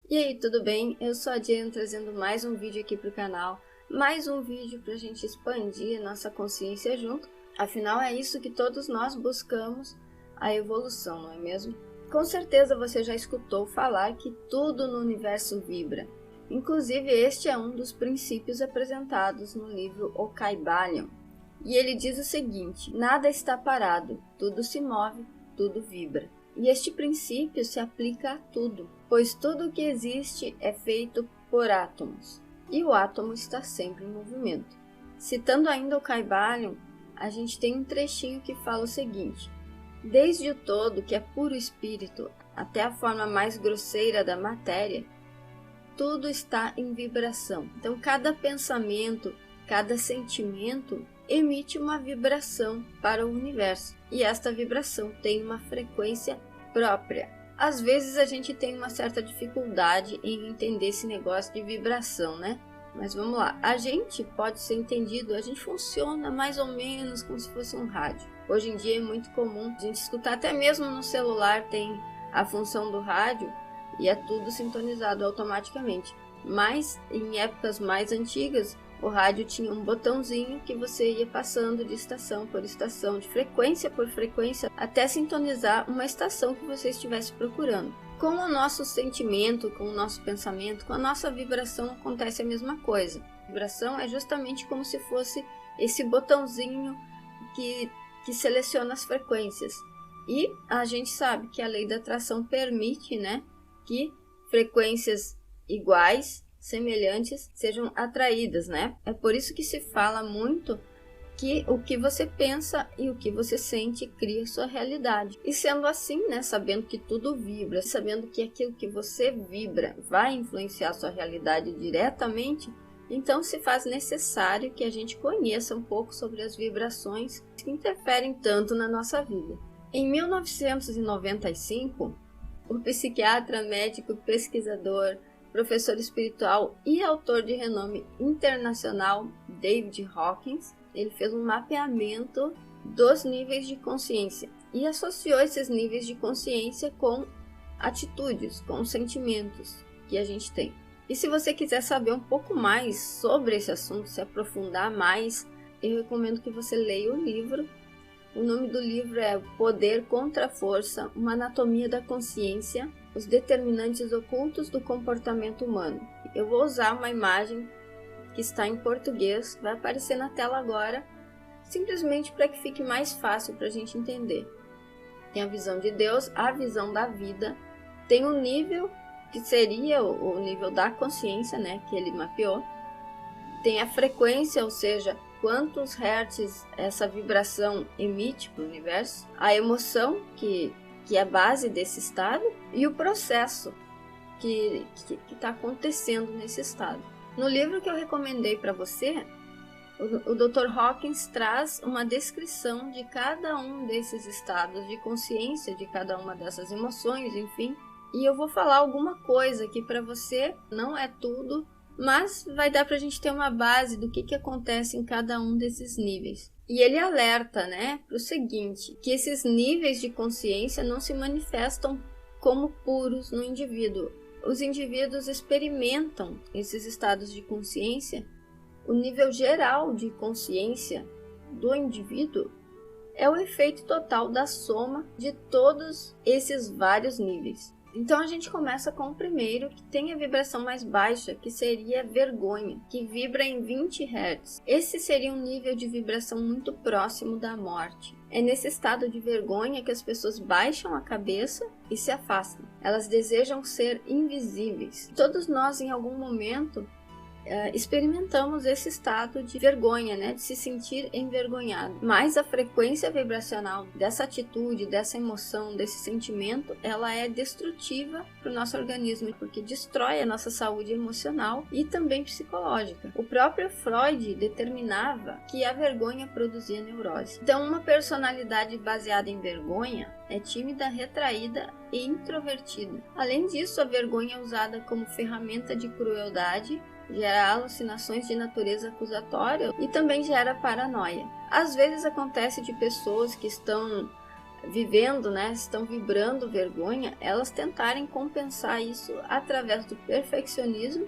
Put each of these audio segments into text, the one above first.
E aí, tudo bem? Eu sou a Diana trazendo mais um vídeo aqui para o canal, mais um vídeo para a gente expandir nossa consciência junto. Afinal, é isso que todos nós buscamos, a evolução, não é mesmo? Com certeza você já escutou falar que tudo no universo vibra. Inclusive, este é um dos princípios apresentados no livro O Kybalion. E ele diz o seguinte: nada está parado, tudo se move, tudo vibra. E este princípio se aplica a tudo, pois tudo que existe é feito por átomos, e o átomo está sempre em movimento. Citando ainda o Kybalion, a gente tem um trechinho que fala o seguinte: desde o todo, que é puro espírito, até a forma mais grosseira da matéria, tudo está em vibração. Então, cada pensamento, cada sentimento emite uma vibração para o universo, e esta vibração tem uma frequência própria. Às vezes a gente tem uma certa dificuldade em entender esse negócio de vibração, né? Mas vamos lá, a gente pode ser entendido, a gente funciona mais ou menos como se fosse um rádio. Hoje em dia é muito comum a gente escutar, até mesmo no celular tem a função do rádio e é tudo sintonizado automaticamente. Mas em épocas mais antigas, o rádio tinha um botãozinho que você ia passando de estação por estação, de frequência por frequência, até sintonizar uma estação que você estivesse procurando. Com o nosso sentimento, com o nosso pensamento, com a nossa vibração acontece a mesma coisa. A vibração é justamente como se fosse esse botãozinho que seleciona as frequências. E a gente sabe que a lei da atração permite, né, que frequências iguais, semelhantes, sejam atraídas, né? É por isso que se fala muito que o que você pensa e o que você sente cria sua realidade. E sendo assim, né, sabendo que tudo vibra, sabendo que aquilo que você vibra vai influenciar sua realidade diretamente, então se faz necessário que a gente conheça um pouco sobre as vibrações que interferem tanto na nossa vida. Em 1995, o psiquiatra, médico, pesquisador, professor espiritual e autor de renome internacional David Hawkins, ele fez um mapeamento dos níveis de consciência e associou esses níveis de consciência com atitudes, com sentimentos que a gente tem. E se você quiser saber um pouco mais sobre esse assunto, se aprofundar mais, eu recomendo que você leia o livro. O nome do livro é Poder contra a Força, uma anatomia da consciência, os determinantes ocultos do comportamento humano. Eu vou usar uma imagem que está em português, vai aparecer na tela agora, simplesmente para que fique mais fácil para a gente entender. Tem a visão de Deus, a visão da vida, tem o nível que seria o nível da consciência, né, que ele mapeou, tem a frequência, ou seja, quantos hertz essa vibração emite para o universo, a emoção, que é a base desse estado, e o processo que está acontecendo nesse estado. No livro que eu recomendei para você, o Dr. Hawkins traz uma descrição de cada um desses estados de consciência, de cada uma dessas emoções, enfim. E eu vou falar alguma coisa aqui para você, não é tudo, mas vai dar para a gente ter uma base do que acontece em cada um desses níveis. E ele alerta, né, para o seguinte, que esses níveis de consciência não se manifestam como puros no indivíduo. Os indivíduos experimentam esses estados de consciência. O nível geral de consciência do indivíduo é o efeito total da soma de todos esses vários níveis. Então a gente começa com o primeiro, que tem a vibração mais baixa, que seria vergonha, que vibra em 20 Hz. Esse seria um nível de vibração muito próximo da morte. É nesse estado de vergonha que as pessoas baixam a cabeça e se afastam. Elas desejam ser invisíveis. Todos nós, em algum momento, experimentamos esse estado de vergonha, né? De se sentir envergonhado. Mas a frequência vibracional dessa atitude, dessa emoção, desse sentimento, ela é destrutiva para o nosso organismo, porque destrói a nossa saúde emocional e também psicológica. O próprio Freud determinava que a vergonha produzia neurose. Então, uma personalidade baseada em vergonha é tímida, retraída e introvertida. Além disso, a vergonha é usada como ferramenta de crueldade, gera alucinações de natureza acusatória e também gera paranoia. Às vezes acontece de pessoas que estão vivendo, né, estão vibrando vergonha, elas tentarem compensar isso através do perfeccionismo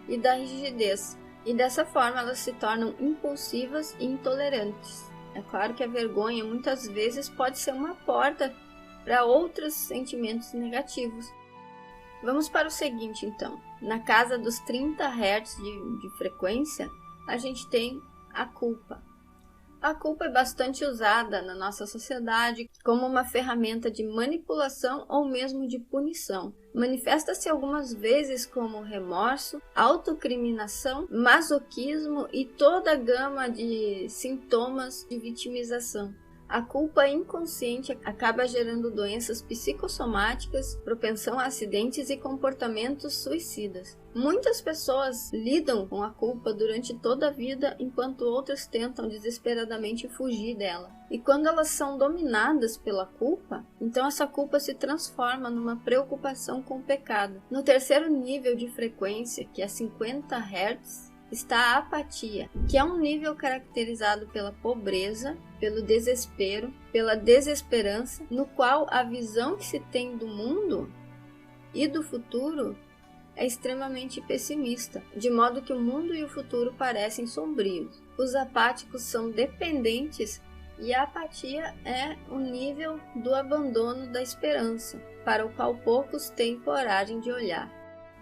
e da rigidez. E dessa forma elas se tornam impulsivas e intolerantes. É claro que a vergonha muitas vezes pode ser uma porta para outros sentimentos negativos. Vamos para o seguinte então. Na casa dos 30 Hz de frequência, a gente tem a culpa. A culpa é bastante usada na nossa sociedade como uma ferramenta de manipulação ou mesmo de punição. Manifesta-se algumas vezes como remorso, autocriminação, masoquismo e toda a gama de sintomas de vitimização. A culpa inconsciente acaba gerando doenças psicossomáticas, propensão a acidentes e comportamentos suicidas. Muitas pessoas lidam com a culpa durante toda a vida, enquanto outras tentam desesperadamente fugir dela. E quando elas são dominadas pela culpa, então essa culpa se transforma numa preocupação com o pecado. No terceiro nível de frequência, que é 50 Hz, está a apatia, que é um nível caracterizado pela pobreza, pelo desespero, pela desesperança, no qual a visão que se tem do mundo e do futuro é extremamente pessimista, de modo que o mundo e o futuro parecem sombrios. Os apáticos são dependentes e a apatia é o nível do abandono da esperança, para o qual poucos têm coragem de olhar.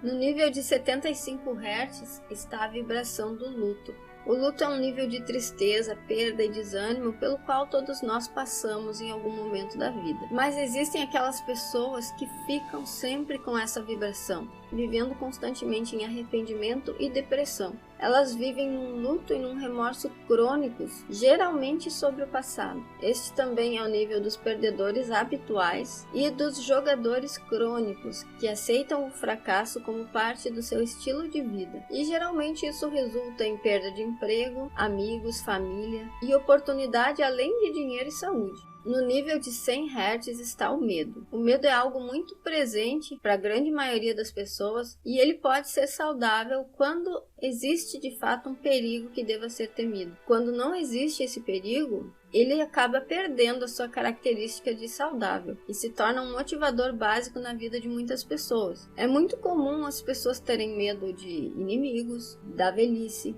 No nível de 75 Hz está a vibração do luto. O luto é um nível de tristeza, perda e desânimo pelo qual todos nós passamos em algum momento da vida. Mas existem aquelas pessoas que ficam sempre com essa vibração, vivendo constantemente em arrependimento e depressão. Elas vivem num luto e num remorso crônicos, geralmente sobre o passado. Este também é o nível dos perdedores habituais e dos jogadores crônicos, que aceitam o fracasso como parte do seu estilo de vida. E geralmente isso resulta em perda de emprego, amigos, família e oportunidade, além de dinheiro e saúde. No nível de 100 Hz está o medo. O medo é algo muito presente para a grande maioria das pessoas e ele pode ser saudável quando existe de fato um perigo que deva ser temido. Quando não existe esse perigo, ele acaba perdendo a sua característica de saudável e se torna um motivador básico na vida de muitas pessoas. É muito comum as pessoas terem medo de inimigos, da velhice,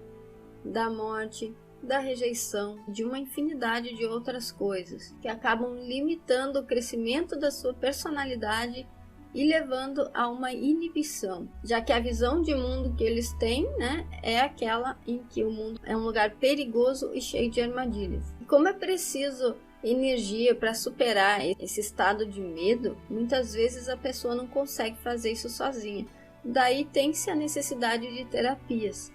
da morte, da rejeição, de uma infinidade de outras coisas que acabam limitando o crescimento da sua personalidade e levando a uma inibição, já que a visão de mundo que eles têm, é aquela em que o mundo é um lugar perigoso e cheio de armadilhas. E como é preciso energia para superar esse estado de medo, muitas vezes a pessoa não consegue fazer isso sozinha. Daí tem-se a necessidade de terapias.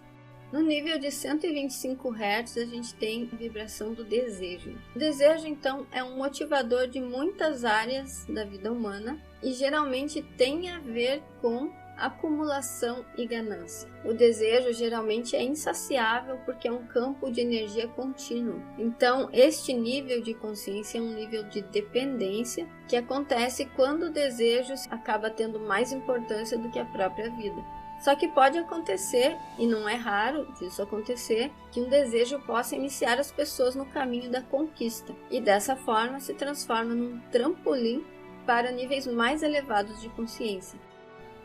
No nível de 125 Hz, a gente tem a vibração do desejo. O desejo, então, é um motivador de muitas áreas da vida humana e geralmente tem a ver com acumulação e ganância. O desejo geralmente é insaciável porque é um campo de energia contínuo. Então, este nível de consciência é um nível de dependência que acontece quando o desejo acaba tendo mais importância do que a própria vida. Só que pode acontecer, e não é raro disso acontecer, que um desejo possa iniciar as pessoas no caminho da conquista, e dessa forma se transforma num trampolim para níveis mais elevados de consciência.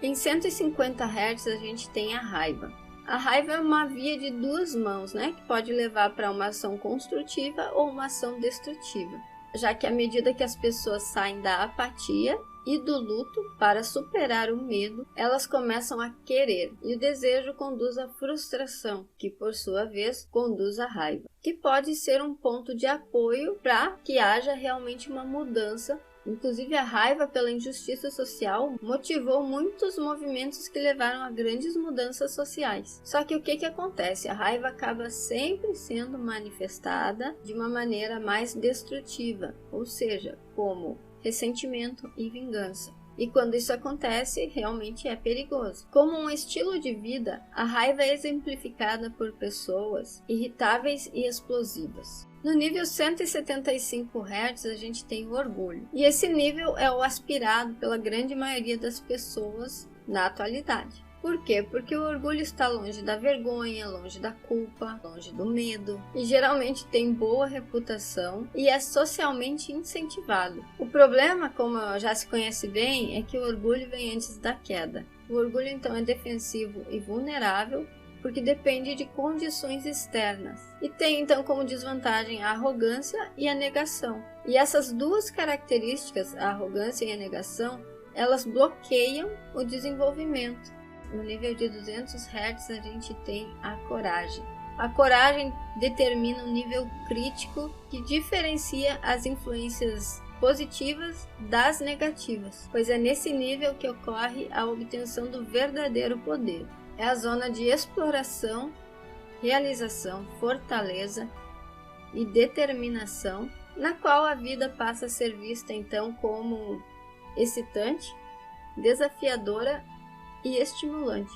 Em 150 Hz a gente tem a raiva. A raiva é uma via de duas mãos, que pode levar para uma ação construtiva ou uma ação destrutiva, já que à medida que as pessoas saem da apatia e do luto para superar o medo, elas começam a querer, e o desejo conduz à frustração, que por sua vez conduz à raiva, que pode ser um ponto de apoio para que haja realmente uma mudança. Inclusive a raiva pela injustiça social motivou muitos movimentos que levaram a grandes mudanças sociais. Só que o que acontece? A raiva acaba sempre sendo manifestada de uma maneira mais destrutiva, ou seja, como ressentimento e vingança. E quando isso acontece, realmente é perigoso. Como um estilo de vida, a raiva é exemplificada por pessoas irritáveis e explosivas. No nível 175 Hz, a gente tem o orgulho. E esse nível é o aspirado pela grande maioria das pessoas na atualidade. Por quê? Porque o orgulho está longe da vergonha, longe da culpa, longe do medo e geralmente tem boa reputação e é socialmente incentivado. O problema, como já se conhece bem, é que o orgulho vem antes da queda. O orgulho então é defensivo e vulnerável, porque depende de condições externas. E tem então como desvantagem a arrogância e a negação. E essas duas características, a arrogância e a negação, elas bloqueiam o desenvolvimento. No nível de 200 Hz a gente tem a coragem. A coragem determina um nível crítico que diferencia as influências positivas das negativas, pois é nesse nível que ocorre a obtenção do verdadeiro poder. É a zona de exploração, realização, fortaleza e determinação, na qual a vida passa a ser vista então como excitante, desafiadora e estimulante.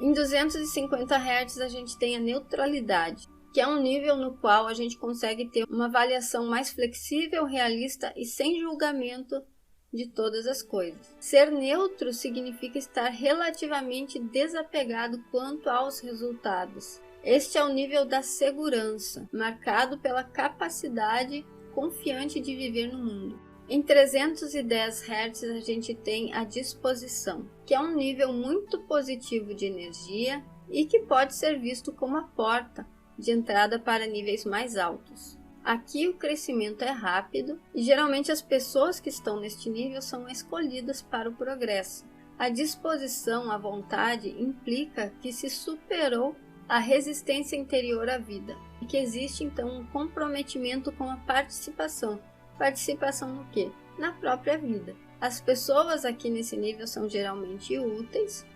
Em 250 Hz a gente tem a neutralidade, que é um nível no qual a gente consegue ter uma avaliação mais flexível, realista e sem julgamento de todas as coisas. Ser neutro significa estar relativamente desapegado quanto aos resultados. Este é o nível da segurança, marcado pela capacidade confiante de viver no mundo. Em 310 Hz a gente tem a disposição, que é um nível muito positivo de energia e que pode ser visto como a porta de entrada para níveis mais altos. Aqui o crescimento é rápido e geralmente as pessoas que estão neste nível são escolhidas para o progresso. A disposição à vontade implica que se superou a resistência interior à vida e que existe então um comprometimento com a participação. Participação no quê? Na própria vida. As pessoas aqui nesse nível são geralmente úteis.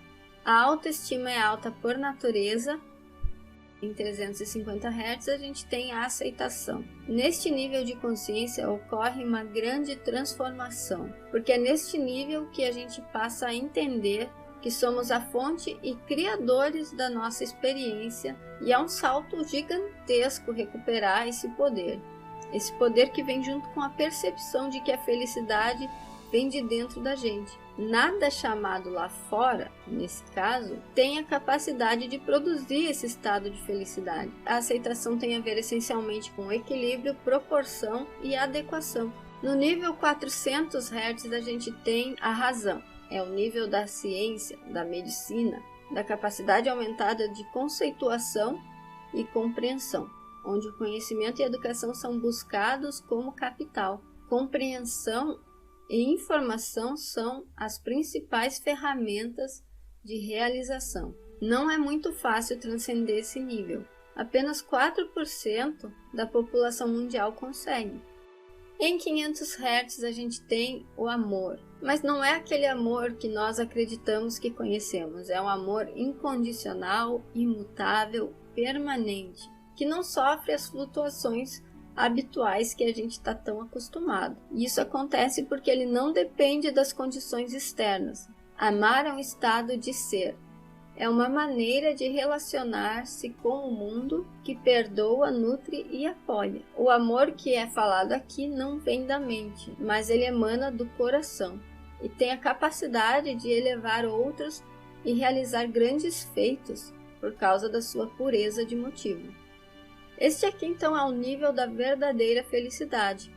A autoestima é alta por natureza. Em 350 Hz a gente tem a aceitação. Neste nível de consciência ocorre uma grande transformação, porque é neste nível que a gente passa a entender que somos a fonte e criadores da nossa experiência, e é um salto gigantesco recuperar esse poder. Esse poder que vem junto com a percepção de que a felicidade vem de dentro da gente. Nada chamado lá fora, nesse caso, tem a capacidade de produzir esse estado de felicidade. A aceitação tem a ver essencialmente com equilíbrio, proporção e adequação. No nível 400 Hz a gente tem a razão. É o nível da ciência, da medicina, da capacidade aumentada de conceituação e compreensão, onde o conhecimento e a educação são buscados como capital. Compreensão e informação são as principais ferramentas de realização. Não é muito fácil transcender esse nível. Apenas 4% da população mundial consegue. Em 500 Hz a gente tem o amor, mas não é aquele amor que nós acreditamos que conhecemos. É um amor incondicional, imutável, permanente, que não sofre as flutuações habituais que a gente está tão acostumado. E isso acontece porque ele não depende das condições externas. Amar é um estado de ser. É uma maneira de relacionar-se com o mundo que perdoa, nutre e apoia. O amor que é falado aqui não vem da mente, mas ele emana do coração e tem a capacidade de elevar outros e realizar grandes feitos por causa da sua pureza de motivo. Este aqui então é o nível da verdadeira felicidade.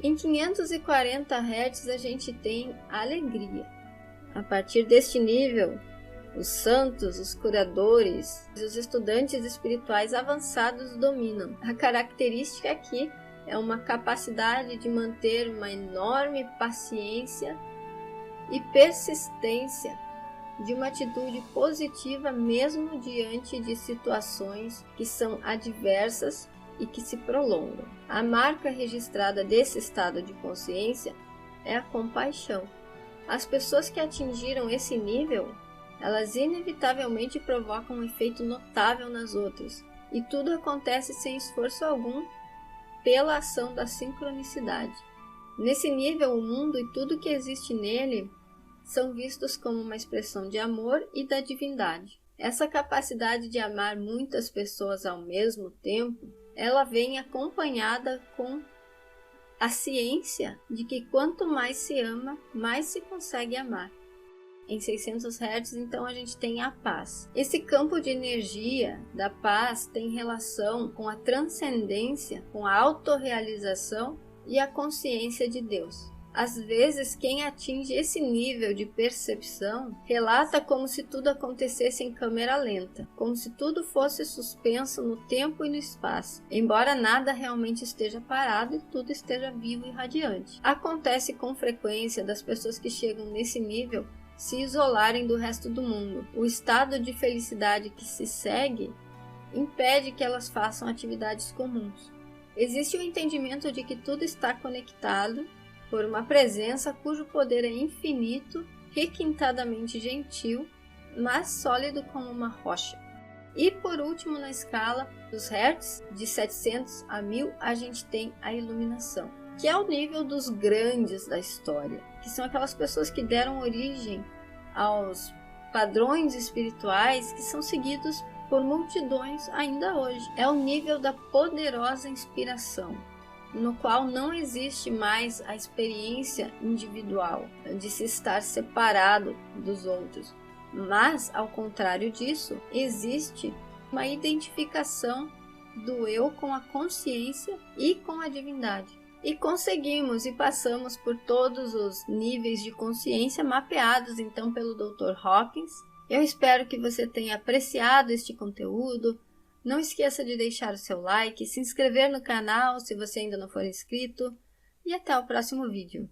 Em 540 Hz a gente tem alegria. A partir deste nível, os santos, os curadores, os estudantes espirituais avançados dominam. A característica aqui é uma capacidade de manter uma enorme paciência e persistência, de uma atitude positiva mesmo diante de situações que são adversas e que se prolongam. A marca registrada desse estado de consciência é a compaixão. As pessoas que atingiram esse nível, elas inevitavelmente provocam um efeito notável nas outras, e tudo acontece sem esforço algum pela ação da sincronicidade. Nesse nível, o mundo e tudo que existe nele são vistos como uma expressão de amor e da divindade. Essa capacidade de amar muitas pessoas ao mesmo tempo, ela vem acompanhada com a ciência de que quanto mais se ama, mais se consegue amar. Em 600 Hz, então, a gente tem a paz. Esse campo de energia da paz tem relação com a transcendência, com a autorrealização e a consciência de Deus. Às vezes, quem atinge esse nível de percepção relata como se tudo acontecesse em câmera lenta, como se tudo fosse suspenso no tempo e no espaço, embora nada realmente esteja parado e tudo esteja vivo e radiante. Acontece com frequência das pessoas que chegam nesse nível se isolarem do resto do mundo. O estado de felicidade que se segue impede que elas façam atividades comuns. Existe o entendimento de que tudo está conectado por uma presença cujo poder é infinito, requintadamente gentil, mas sólido como uma rocha. E por último, na escala dos hertz, de 700 a 1000, a gente tem a iluminação, que é o nível dos grandes da história, que são aquelas pessoas que deram origem aos padrões espirituais que são seguidos por multidões ainda hoje. É o nível da poderosa inspiração, no qual não existe mais a experiência individual de se estar separado dos outros, mas, ao contrário disso, existe uma identificação do eu com a consciência e com a divindade. E conseguimos e passamos por todos os níveis de consciência mapeados então pelo Dr. Hawkins. Eu espero que você tenha apreciado este conteúdo. Não esqueça de deixar o seu like, se inscrever no canal se você ainda não for inscrito e até o próximo vídeo.